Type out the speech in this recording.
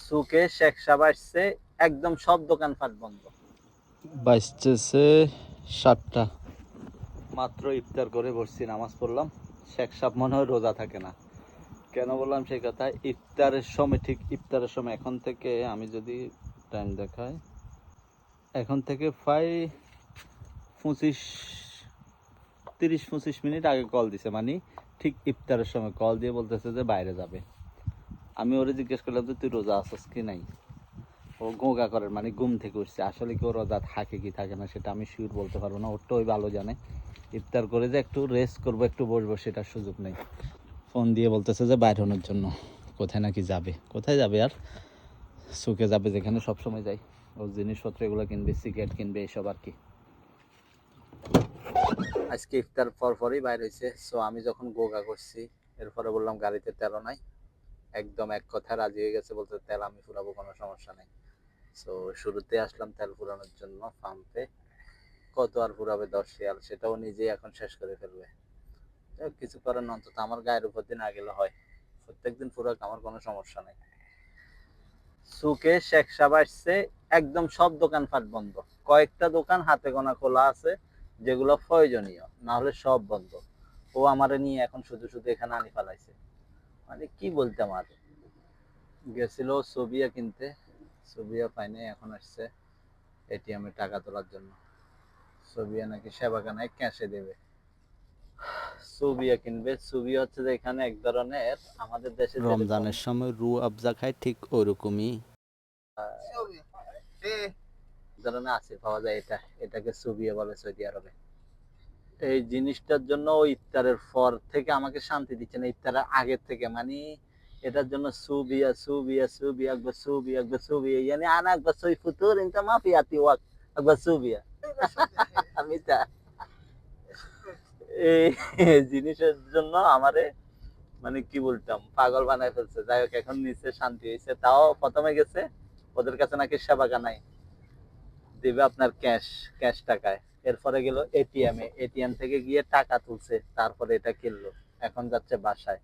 সুকে শেখ সাহেব আসছে, একদম সব দোকানপাট বন্ধ। বাজতেছে 7টা। মাত্র ইফতার করে বসছি, নামাজ পড়লাম। শেখ সাহেব মনে হয় রোজা থাকে না। কেন বললাম সেই কথা, ইফতারের সময়, ঠিক ইফতারের সময় এখন থেকে আমি যদি টাইম দেখাই, এখন থেকে প্রায় 30-25 মিনিট আগে কল দিছে, মানে ঠিক ইফতারের সময় কল দিয়ে বলতেছে যে বাইরে যাবে। আমি ওরে জিজ্ঞেস করলাম যে তুই রোজা আছিস কি নাই। ও গোগা করে, মানে ঘুম থেকে উঠছে। আসলে কি ও রোজা থাকে কি থাকে না সেটা আমি শিওর বলতে পারবো না, ওরটা ওই ভালো জানে। ইফতার করে যে একটু রেস্ট করবো, একটু বসবো, সেটার সুযোগ নেই। ফোন দিয়ে বলতেছে যে বাইরে হওয়ার জন্য, কোথায় নাকি যাবে। কোথায় যাবে আর, সুকে যাবে যেখানে সবসময় যাই। ওর জিনিসপত্র এগুলো কিনবে, সিগারেট কিনবে, এইসব আর কি। আজকে ইফতার পরই বাইর হয়েছে। সো আমি যখন গোগা করছি, এরপরে বললাম গাড়িতে তেল নাই। একদম এক কথায় রাজি হয়ে গেছে, বলতে তেল আমি ফুরাবো, কোনো সমস্যা নেই। সো শুরুতে আসলাম তেল ফুরানোর জন্য পাম্পে। কত আর ফুরাবে, 10 রিয়াল, সেটাও নিজেই এখন শেষ করে ফেলবে। কিছু করার না, অন্তত আমার গায়ের উপর দিন আগে হয়। প্রত্যেকদিন ফুরাক, আমার কোনো সমস্যা নেই। সুকে শেখ সাহেব আসছে, একদম সব দোকানপাট বন্ধ। কয়েকটা দোকান হাতে গোনা খোলা আছে, যেগুলো প্রয়োজনীয়, না হলে সব বন্ধ। ও আমারে নিয়ে এখন শুধু শুধু এখানে আনি ফেলাইছে। মানে কি বলতাম আর, গেছিল সোবিয়া কিনতে, সোবিয়া পাইনি, এখন আসছে এটিএম এ টাকা তোলার জন্য। সোবিয়া নাকি সেবাখানায় ক্যাশে দেবে। সুবিয়া কিনবে। সুবিয়া হচ্ছে যে এখানে এক ধরনের, আমাদের দেশে যেরকম রমজানের সময় রু আফজা খায়, ঠিক ওরকমই। ধরনের আছে পাওয়া যায়, এটাকে সুবিয়া বলে সৌদি আরবে। এই জিনিসটার জন্য ও ইফতারের পর থেকে আমাকে শান্তি দিচ্ছে না, ইফতারের আগের থেকে। মানে এটার জন্য সুবিয়া সুবিয়া সুবিয়া একবার সুবিয়া একবার সুবিয়া, يعني انا اكبر سوي فطور انت ما في يعطي وقت اكبر সুবিয়া। আমি তা এই জিনিসের জন্য আমারে, মানে কি বলতাম, পাগল বানায় ফেলছে। যাই হোক, এখন নিচে শান্তি হয়েছে। তাও প্রথমে গেছে, ওদের কাছে নাকি সেবাগা নাই, দিবে আপনার ক্যাশ, ক্যাশ টাকায়। এরপরে গেল এটিএম এ, এটিএম থেকে গিয়ে টাকা তুলছে, তারপরে এটা কিনলো। এখন যাচ্ছে বাসায়।